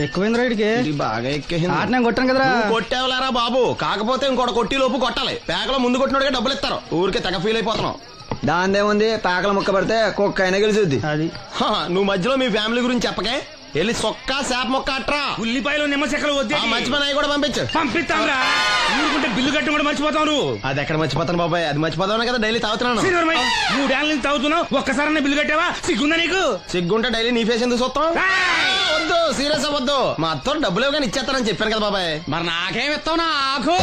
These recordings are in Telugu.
ఎక్కువైంది రైడ్కి బాగా ఎక్కేసింది. ఆటనే కొట్టాను కదరా. కొట్టేవలేరా బాబు, కాకపోతే ఇంకోటి కొట్టి లోపు కొట్టాలి. పేకలో ముందు కొట్టినోడికి డబ్బులు ఇస్తారు. ఊరికే తెగ ఫీల్ అయిపోతున్నావు. దాందేముంది, పేకల ముక్క పడితే కుక్క అయినా గెలిచుద్ది. అది నువ్వు మధ్యలో మీ ఫ్యామిలీ గురించి చెప్పకే. వెళ్ళి సొక్క శాప మొక్క అట్రా. ఉల్లిపాయలు నిమ్మ చెక్కలు వద్దే మంచి పని అవి కూడా పంపించు. పంపిస్తాంరా. ఊరుకుంటే బిల్లు కట్టి కూడా మర్చిపోతావు నువ్వు. అది ఎక్కడ మర్చిపోతాను బాబాయ్, అది మర్చిపోతావు కదా డైలీ తాగుతున్నాను. 3 ఏళ్ళ నుంచి తాగుతున్నావు, ఒక్కసారి బిల్లు కట్టావా? సిగ్గుందా నీకు? సిగ్గుంటే డైలీ నీ ఫేస్ ఎందుకు చూస్తాం? వద్దు, సీరియస్ అవ్వద్దు. మా అత్తో డబ్బులు ఇవ్వగానే ఇచ్చేస్తానని చెప్పాను కదా బాబాయ్. మరి నాకేం ఇస్తావు? నాకు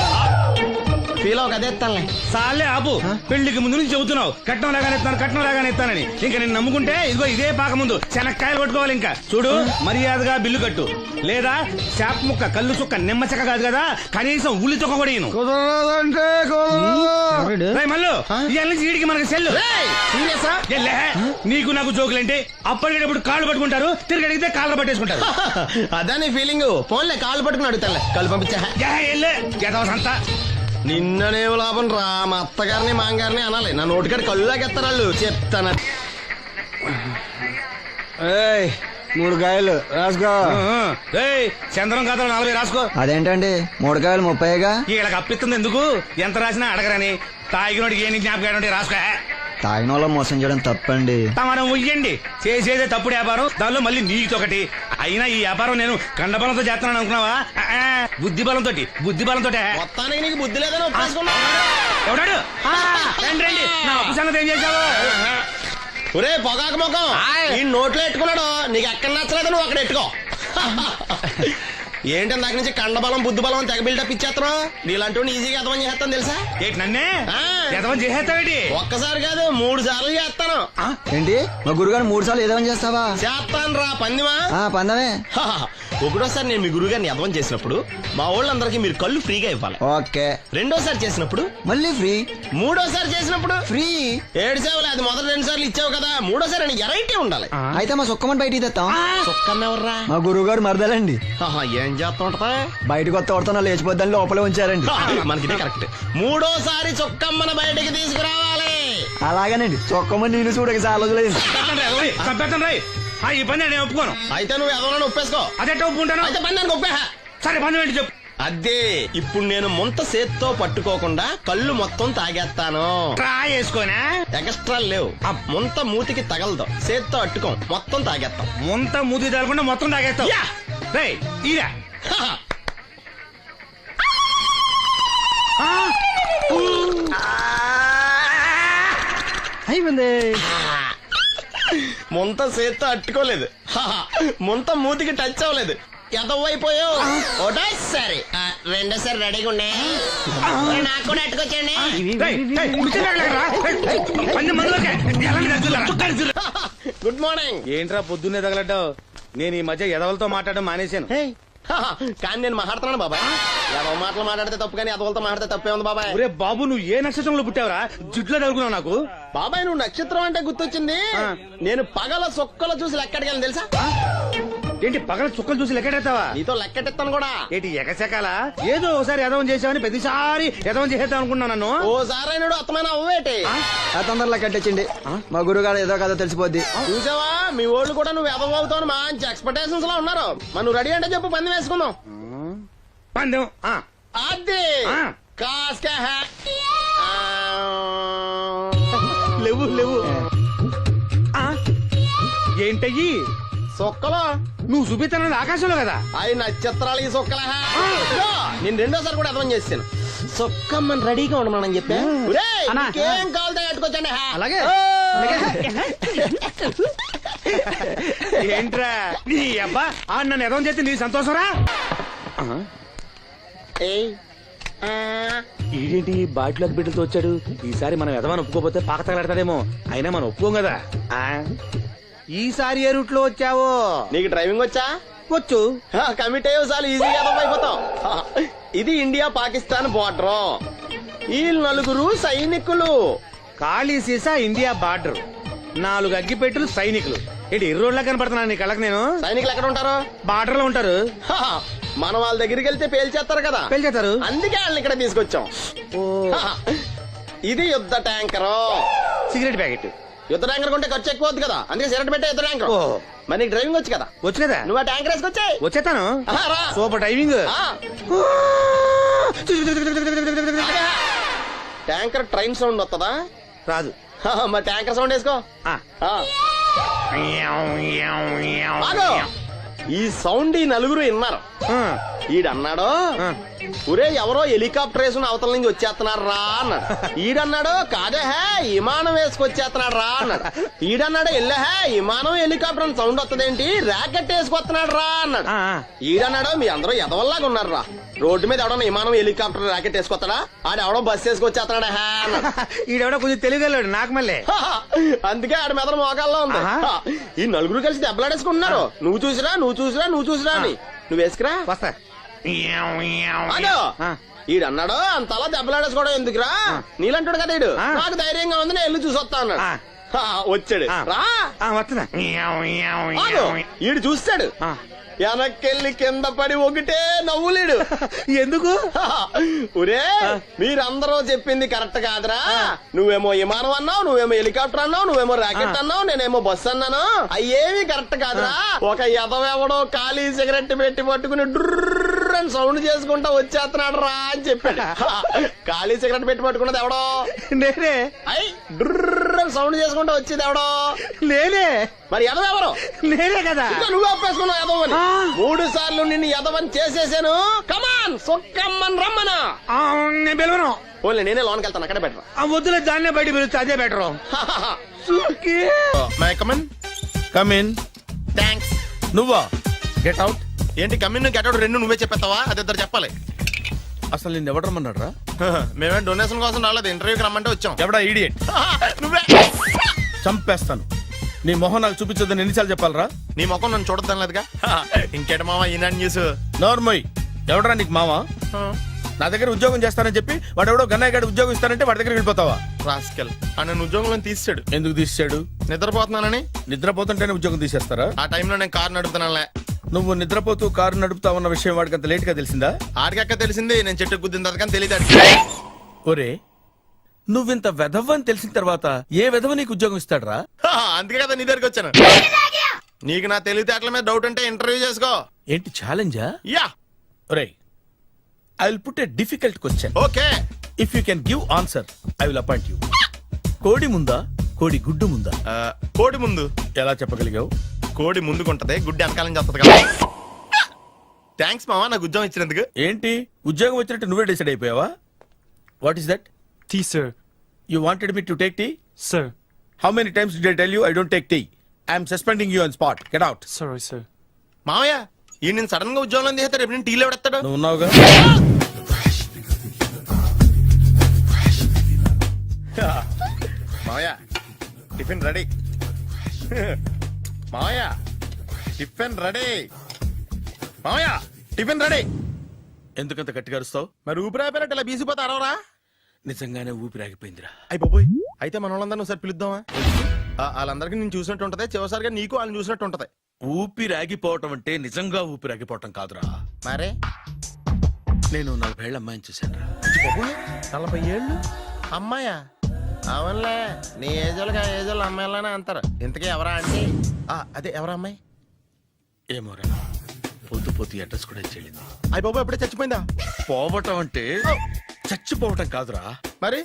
ఫీల్ అవ్వక అదే ఇస్తానులే. సాలే ఆపు. పెళ్లికి ముందు నుంచి చెబుతున్నావు కట్నం లాగానే ఇస్తాను, కట్నం లాగానే ఇస్తానని. ఇంకా నేను నమ్ముకుంటే ఇదిగో ఇదే పాక ముందు శనక్కాయలు కొట్టుకోవాలి. ఇంకా చూడు, మర్యాదగా బిల్లు కట్టు, లేదా చేప ముక్క, కళ్ళు చుక్క, నిమ్మ చెక్క కాదు కదా, కనీసం ఉల్లి తొక్క కూడా ఇయ్యను. మళ్ళీ ఇవాళ నుంచి వీడికి మనకి సెల్లు. నీకు నాకు జోకులంటే అప్పటికేటప్పుడు కాళ్ళు పట్టుకుంటారు, తిరిగి అడిగితే కాళ్ళు పట్టేసుకుంటారు. అదే నీ ఫీలింగ్. ఫోన్లే కాళ్ళు పట్టుకుని అడుగుతానులే. కళ్ళు పంపించా. అంతా నిన్ననేం లాభం రా. మా అత్తగారిని మాంగారిని అనాలి. నా నోటికాడ కళ్ళు లాగెత్తారు వాళ్ళు. చెప్తాను. 3 కాయలు రాసుకో. చంద్రం కథలు 40 రాసుకో. అదేంటండి 3 కాయలు 30గా? వీళ్ళకి అప్పిస్తుంది ఎందుకు? ఎంత రాసినా అడగరని. తాగినోడికి ఏ జ్ఞాపకం రాసుకో. తాగిన వాళ్ళ మోసం చేయడం తప్పండి. మనం ఉయ్యండి, చేసేదే తప్పుడు వ్యాపారం, దానిలో మళ్ళీ నీతొకటి. అయినా ఈ వ్యాపారం నేను కండబలంతో చేస్తున్నాను అనుకున్నావా? బుద్ధి బలంతో. మొత్తానికి నీకు బుద్ధి లేదని ఒప్పేసుకున్నా. ఎవడాడు? రండి, నా అప్పు సంగతి ఏం చేశావు? ఒరే పొగాకు ముఖం, ఈ నోట్లో ఎట్టుకున్నాడు. నీకు ఎక్కడ నచ్చలేదు, నువ్వు అక్కడ ఎట్టుకో. ఏంటి దాకా నుంచి కండబలం బుద్ధి బలం తెగ బిల్డప్ ఇచ్చేస్తున్నావు. నీలాంటి ఈజీగా ఎదవం చేస్తాను తెలుసా? ఏంటి నన్నే ఎదవం చేసేస్తావేటి? ఒక్కసారి కాదు 3 సార్లు చేస్తాను. ఏంటి మా గురుగారు 3 సార్లు ఎదవం చేస్తావా? చేస్తాను రా పందిమా. పందమే. ఒకటోసారి నేను మీ గురుగారిని ఎదవం చేసినప్పుడు మా వాళ్ళందరికీ మీరు కళ్ళు ఫ్రీగా ఇవ్వాలి. ఓకే. రెండోసారి చేసినప్పుడు మళ్ళీ ఫ్రీ. మూడోసారి చేసినప్పుడు ఫ్రీ. 7 సేవలు. అది మొదటి 2 సార్లు ఇచ్చావు కదా, మూడోసారి ఎరైటీ ఉండాలి. అయితే మా సుక్కమని బయటికి తెస్తాం. సుక్కమ్మెవర్రా? మా గురువు గారు మరదలండి. ఏం చేస్తా ఉంటదా? బయటకు వస్తే కొడతా లేచిపోద్దని లోపలే ఉంచారండి. మనకి కరెక్ట్. మూడోసారి చొక్కమ్మను బయటకి తీసుకురావాలి. అలాగేనండి. చొక్కమని నేను చూడక చాలా రోజులైంది. ఈ పని నేను ఒప్పుకోను. అయితే నువ్వు ఎదవలని ఒప్పేసుకో. అదెట్ట ఒప్పుకుంటాను? అయితే పని దానికి ఒప్పేహ. సరే పని ఏంటి చెప్పు. అదే ఇప్పుడు నేను ముంత చేత్తో పట్టుకోకుండా కళ్ళు మొత్తం తాగేస్తాను. ట్రై చేసుకోనా? ఎక్స్ట్రా లేవు. ముంత మూతికి తగలదు, చేత్తో అట్టుకోం, మొత్తం తాగేస్తాం. ముంత మూతి తగలకుండా మొత్తం తాగేస్తాం. ఇరా అయిపోయింది. ముంత చేత్తో అట్టుకోలేదు, ముంత మూతికి టచ్ అవ్వలేదు. ఎదవైపోయావు. ఒకటోసారి రెండోసారి రెడీగా ఉండే. నాకు కూడా అట్టుకొచ్చండి. Good morning. ఏంట్రా పొద్దున్నే తగలడ్డావు? నేను ఈ మధ్య ఎదవలతో మాట్లాడడం మానేశాను. కానీ నేను మాట్లాడుతున్నాను బాబాయ్. ఎదవ మాటలు మాట్లాడితే తప్పు, కానీ ఎదవలతో మాట్లాడితే తప్పే ఉంది బాబాయ్. ఒరే బాబు, నువ్వు ఏ నక్షత్రంలో పుట్టావురా? జుట్లో తగులుకున్నావు నాకు. బాబాయ్ నువ్వు నక్షత్రం అంటే గుర్తొచ్చింది. నేను పగల సొక్కలు చూసి లెక్కడికి తెలుసా? ఏంటి పగల చుక్కలు చూసి లెక్కెడతావా? నీతో లెక్కెట్టిస్తాను కూడా. ఏంటి ఎగసెకాల? ఏదో ఒకసారి ఎదవం చేసావని ప్రతిసారి ఎదవం చేసేద్దాం అనుకున్నా నన్ను. ఓసారి అయినాడు అత్తమైన అవ్వేటి. తొందరలో కట్టించండి. మా గురుగారు ఏదో కదా తెలిసిపోద్ది. చూసావా, మీ వాళ్ళు కూడా నువ్వు ఎదవ అవుతావు మంచి ఎక్స్పెక్టేషన్స్ లో ఉన్నారు. మనం రెడీ అంటే చెప్పు, పందెం వేసుకుందాం. పందెం అది కాస్క లేవు లేవు. ఏంటయ్యి సొక్కలో నువ్వు చూపిస్తానది ఆకాశంలో కదా? అవి నక్షత్రాలు ఈ సొక్కల. నేను రెండోసారి కూడా అర్థం చేస్తాను. సొక్కమ్మని రెడీగా ఉండమని చెప్పా. ఏం కావాలితే కట్టుకోవచ్చండి. అలాగే. ఏంట్రా నీ అబ్బా నన్ను ఎదవం చేస్తే నీ సంతోషరా? ఈడేంటి బాటిలోకి బిడ్డలతో వచ్చాడు? ఈసారి మనం ఎదవని ఒప్పుకోపోతే పాక తగలాడతాడేమో. అయినా మనం ఒప్పుకోం కదా. ఈసారి ఏ రూట్ లో వచ్చావో? నీకు డ్రైవింగ్ వచ్చా? వచ్చు. కమిట్ అయ్యే సార్లు ఈజీగా అయిపోతాం. ఇది ఇండియా పాకిస్తాన్ బోర్డర్. ఈ 4 సైనికులు. ఖాళీ సీసా ఇండియా బార్డర్, 4 అగ్గిపెట్టులు సైనికులు. ఏంటి ఎర్రోడ్లా కనపడుతున్నాను నీ కళ్ళకి నేను? సైనికులు ఎక్కడ ఉంటారు? బార్డర్ లో ఉంటారు. మనం వాళ్ళ దగ్గరికి వెళ్తే పేల్చేస్తారు కదా. పేల్చేస్తారు. అందుకే వాళ్ళని ఇక్కడ తీసుకొచ్చాం. ఇది యుద్ధ ట్యాంకర్. Cigarette packet. యుద్ధ ట్యాంకర్ కొంటే ఖర్చు ఎక్కువ అవుతుంది కదా, అందుకే సిగరెట్ పెట్టే యుద్ధ ట్యాంకర్. మరి నీకు డ్రైవింగ్ వచ్చు కదా, వచ్చు కదా, నువ్వు ఆ ట్యాంకర్ వేసుకొచ్చాయి. వచ్చేస్తాను. రా. Super driving. Tanker train sound వస్తుందా? రాదు. మరి ట్యాంకర్ సౌండ్ వేసుకో. ఆ. ఆగు. ఈ సౌండ్ ఈ నలుగురు విన్నారు. ఆ. ఈడన్నాడు, ఆ. ఒరే ఎవరో హెలికాప్టర్ వేసుకుని అవతల నుంచి వచ్చేస్తున్నారు రా అన్నాడు. ఈడన్నాడు, కాదే హే విమానం వేసుకొచ్చేస్తున్నాడు రా అన్నాడు. ఈడన్నాడు, ఎల్లహే విమానం హెలికాప్టర్ సౌండ్ వస్తుందేంటి, ర్యాకెట్ వేసుకొస్తున్నాడు రా అన్నాడు. ఆ. ఈడన్నాడు, మీ అందరూ ఎదవల్లాగా ఉన్నారు రా, రోడ్డు మీద ఎవడన్నా విమానం హెలికాప్టర్ ర్యాకెట్ వేసుకొస్తాడా, ఆడెవడో బస్సు వేసుకొచ్చేస్తున్నాడు హే అన్నాడు. ఈడెవడో కొంచెం తెలియగలడు నాకు మళ్ళీ. అందుకే ఆడ మెదడు మోకాల్లో ఉంది. ఆహా. ఈ నలుగురు కలిసి దెబ్బలాడేసుకుంటున్నారు. నువ్వు చూసిరా అని. నువ్వు వేసుకురా. వస్తా. అదో ఆ. ఈడన్నాడు, అంతలా దెబ్బలాడేసుకోవడం ఎందుకురా, నీలంటాడు కదా ఈడు, ఆ. నాకు ధైర్యంగా ఉంది, నేను వెళ్ళి చూసొస్తా అన్నాడు. ఆ. వచ్చాడు. ఆ. రా. వస్తున్నా. ఆగు. ఈడు చూస్తాడు, ఆ. వెనక్కెళ్ళి కింద పడి ఒకటే నవ్వులేడు. ఎందుకు? ఒరే మీరందరూ చెప్పింది కరెక్ట్ కాదురా, నువ్వేమో విమానం అన్నావు, నువ్వేమో హెలికాప్టర్ అన్నావు, నువ్వేమో రాకెట్ అన్నావు, నేనేమో బస్సు అన్నాను, అయ్యేవి కరెక్ట్ కాదురా. ఒక ఎదవెవడో ఖాళీ సిగరెట్ పెట్టి పట్టుకుని డ్రర్ అని సౌండ్ చేసుకుంటా వచ్చేస్తున్నాడు రా అని చెప్పాడు. ఖాళీ సిగరెట్ పెట్టి పట్టుకున్నది ఎవడో నేనే. అయ్యి డ్రర్ అని సౌండ్ చేసుకుంటా వచ్చేది ఎవడో నేనే. మరి ఎదవెవరు? నేనే కదా. ఇంకా నువ్వు ఒప్పేసుకున్నావు ఎదవని. 3 సార్లు నిన్ను ఎదవని చేసేసాను. కమాన్ సొక్కమ్మన్ రమ్మనా. నేను పిలవను. ఓన్లీ నేనే లోన్కి వెళ్తాను, అక్కడే బెటర్. వద్దులే, దాన్నే బయట పిలుస్తా, అదే better. May I come in. Come in. Thanks. నువ్వా? Get out. ఏంటి కమిన్ గెటౌట్ రెండు నువ్వే చెప్పేస్తావా? అది ఇద్దరు చెప్పాలి. అసలు నిన్ను ఎవడు రమ్మన్నాడు రా? మేమే డొనేషన్ కోసం రాలేదు, ఇంటర్వ్యూకి రమ్మంటే వచ్చాం. ఎవడా ఈడియట్? నువ్వే. చంపేస్తాను. నీ మొహం నాకు చూపించొద్దని ఎన్నిసార్లు చెప్పాలరా? నీ ముఖం నన్ను చూడద్దాం లేదుగా. ఇంకేట మావా ఈనాడు న్యూస్. నోర్మోయ్. ఎవడరా నీకు మావా? నా దగ్గర ఉద్యోగం చేస్తానని చెప్పి వాడు ఎవడో గన్నయ్య గారి ఉద్యోగం ఇస్తానంటే వాడి దగ్గర వెళ్ళిపోతావా? రాస్కెల్ ఆ నన్ను ఉద్యోగంలో తీసాడు. ఎందుకు తీసాడు? నిద్రపోతున్నానని. నిద్రపోతుంటేనే ఉద్యోగం తీసేస్తారా? ఆ టైంలో నేను కారు నడుపుతున్నానులే. నువ్వు నిద్రపోతూ కారు నడుపుతా ఉన్న విషయం వాడికి అంత లేట్ గా తెలిసిందా? ఆడికక్క తెలిసింది, నేను చెట్టు గుద్దిన తర్వాత కానీ తెలియదు. ఒరే, నువ్వింత వెధవ్ అని తెలిసిన తర్వాత ఏ వెధవ నీకు ఉద్యోగం ఇస్తాడరా? అందుకే కదా నీ దగ్గరికి వచ్చాను. నీకు నా తెలివితేటల మీద డౌట్ అంటే ఇంటర్వ్యూ చేసుకో. ఏంటి ఛాలెంజా? యా. ఒరే, I will put a difficult question. Okay. If you can give answer I will appoint you. కోడి ముందా, కోడి గుడ్డు ముందా? కోడి ముందు. ఎలా చెప్పగలిగావు? కోడి ముందుకుంటది, గుడ్డి వెనకాలం చేస్తుంది కదా. థ్యాంక్స్ మావా నాకు ఉద్యోగం ఇచ్చినందుకు. ఏంటి ఉద్యోగం వచ్చినట్టు నువ్వే డిసైడ్ అయిపోయావా? What is that? Tea, sir. You wanted me to take tea? Sir. How many times did I tell you I don't take tea? I am suspending you on spot. Get out. Sorry, sir. మావయ్య ఈ నేను సడన్ గా ఉద్యోగంలో తీస్తాడు, రేపు నేను టీలో ఎవడెత్తాడు? నువ్వు ఉన్నావుగా. మావయ్య టిఫిన్ రెడీ. మావయ్య టిఫిన్ రెడీ. మావయ్య టిఫిన్ రెడీ. ఎందుకంత గట్టిగా అరుస్తావు? మరి ఊపిరాయిపోయినట్టు ఇలా బీసిపోతే అరవరా? నిజంగానే ఊపిరాగిపోయిందిరా. అయిపోయి అయితే మన వాళ్ళందరినీ ఒకసారి పిలుద్దామా? వాళ్ళందరికీ నేను చూసినట్టు ఉంటది, చివరిసారిగా నీకు వాళ్ళని చూసినట్టు ఉంటది. ఊపిరాగిపోవటం అంటే నిజంగా ఊపిరాగిపోవటం కాదురా. మరే నేను 40 ఏళ్ల అమ్మాయిని చూశాను రా. 40 ఏళ్ళు అమ్మాయా? అవునులే, నీ ఏజోళ్ళకి ఆ ఏజోళ్ళు అమ్మాయిలానే అంటారు. ఇంతకీ ఎవరా అంటే? అదే ఎవరా అమ్మాయి? ఏమోరా, పోతూ పోతూ అడ్రస్ కూడా చెల్లింది. అయిపోయి ఎప్పుడే చచ్చిపోయిందా? పోవటం అంటే చచ్చిపోవటం కాదురా, మరి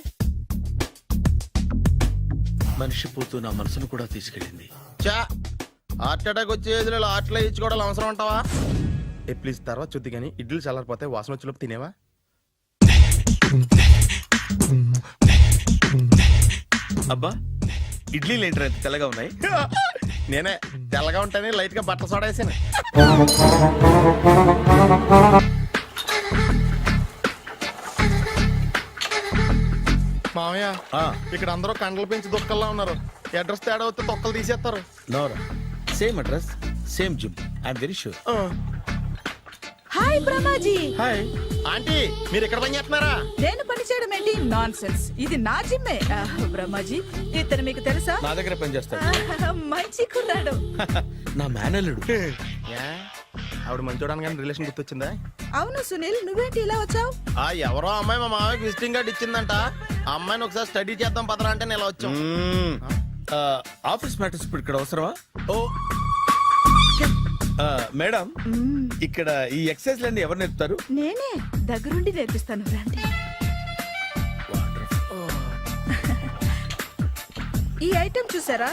మనిషి పోతూ నా మనసును కూడా తీసుకెళ్ళింది. చా హార్ట్ అటాక్ వచ్చే ఏజ్లో హార్ట్లో ఇచ్చుకోవడం అవసరం అంటావా? ప్లీజ్ తర్వాత చూద్ది కానీ ఇడ్లీ చల్లారిపోతే వాసన వచ్చేలోపు తినేవా? అబ్బా, ఇడ్లీలు ఏంట్రా ఇంత తెల్లగా ఉన్నాయి? నేనే తెల్లగా ఉంటానే లైట్ గా బట్టలు సోడా వేసాను. మామయ్య ఇక్కడ అందరూ కండలు పెంచి దుక్కల్లా ఉన్నారు. అడ్రస్ తేడా వస్తే తొక్కలు తీసేస్తారు. Nora, same address same gym, I'm very sure. Hi Brahmaji. Hi aunty, మీరు ఇక్కడ పని చేస్తున్నారా? నేను పని చేయడం ఏంటి? Nonsense. ఇది నా జిమ్మే. బ్రహ్మాజీ, ఇతను మీకు తెలుసా? నా దగ్గర పని చేస్తాడు. మంచి కుర్రాడు. నా మేనల్లుడు. ఆవిడ మంచోడానికి కానీ రిలేషన్ గుర్తొచ్చిందా? అవును సునీల్, నువ్వేంటి ఇలా వచ్చావు? ఎవరో అమ్మాయి మా మామయ్యకి విజిటింగ్ కార్డు ఇచ్చిందంట. ఆ అమ్మాయిని ఒకసారి స్టడీ చేద్దాం పదరా అంటే నేను ఇలా వచ్చాం. ఆఫీస్ మ్యాటర్స్ ఇప్పుడు ఇక్కడ అవసరమా? ఓ మేడం ఇక్కడ ఈ ఎక్సర్సైజ్ లన్నీ ఎవరు నేర్పుతారు? నేనే దగ్గరుండి నేర్పిస్తాను రండి. ఈ ఐటెం చూసారా,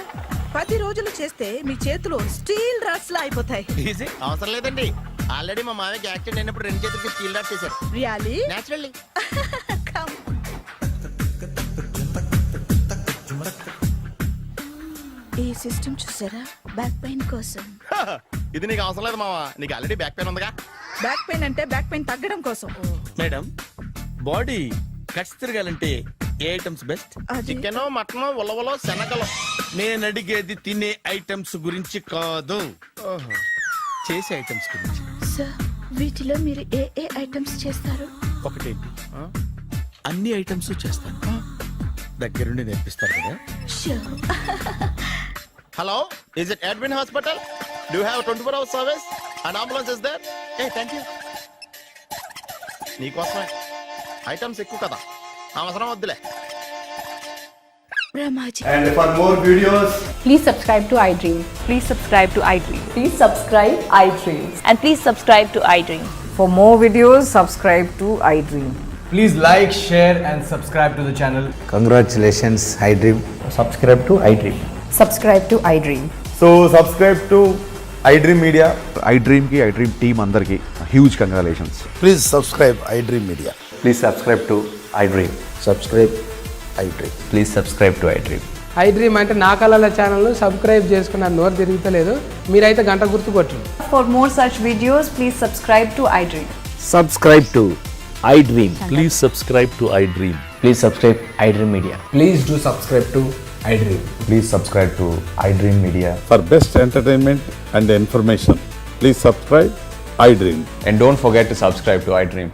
10 రోజులు చేస్తే మీ చేతులు స్టీల్ రాట్స్ లా అయిపోతాయి. ఈజీ. అవసరం లేదండి, ఆల్రెడీ మా మామయ్యకి యాక్సిడెంట్ అయినప్పుడు 2 చేతులకి స్టీల్ డాట్ చేశారు. రియాలీ? నేచురల్లీ. Come. ఈ సిస్టమ్ చూసారా, బ్యాక్ పెయిన్ కోసం. ఇది నీకు అవసరం లేదు మావా, నీకు ఆల్రెడీ బ్యాక్ పెయిన్ ఉందిగా. బ్యాక్ పెయిన్ అంటే బ్యాక్ పెయిన్ తగ్గడం కోసం. మేడం బాడీ కట్స్ తిరగాలంటే ఏ ఐటమ్స్ బెస్ట్? అది చికెన్, మటన్, ఉలవలో, శనగలు. నేను అడిగేది తినే ఐటమ్స్ గురించి కాదు, చేసే ఐటమ్స్ గురించి. సార్, వీటిలో మీరు ఏ ఏ ఐటమ్స్ చేస్తారు? ఒకటేంటి, అన్ని ఐటమ్స్ చేస్తాను. దగ్గరుండి నేర్పిస్తారు కదా. Sure. Hello, is it admin hospital? Do you have 24 hours service and ambulance is there? ఏ థ్యాంక్ యూ. నీకోసమే ఐటమ్స్ ఎక్కువ కదా, అవసరం వద్దులే. Ramaji. And for more videos, Please subscribe to iDream. Please subscribe to iDream. Please subscribe iDream. And please subscribe to iDream. For more videos, subscribe to iDream. please like, share, and subscribe to the channel. Congratulations iDream. Subscribe to iDream. Subscribe to iDream. So, subscribe to iDream Media. iDream की iDream team अंदर की huge congratulations. Please subscribe iDream Media. Please subscribe to iDream. Subscribe iDream. Please subscribe to iDream. iDream అంటే నా కళల ఛానల్ సబ్స్క్రైబ్ చేసుకున్న నోరు తిరుగుతలేదు, మీరైతే గంట గుర్తు కొట్టండి. For more such videos, please subscribe to iDream. Subscribe to iDream. Please subscribe to iDream. Please subscribe iDream Media. Please do subscribe to iDream. Please subscribe to iDream Media. For best entertainment and information, please subscribe iDream. And don't forget to subscribe to iDream.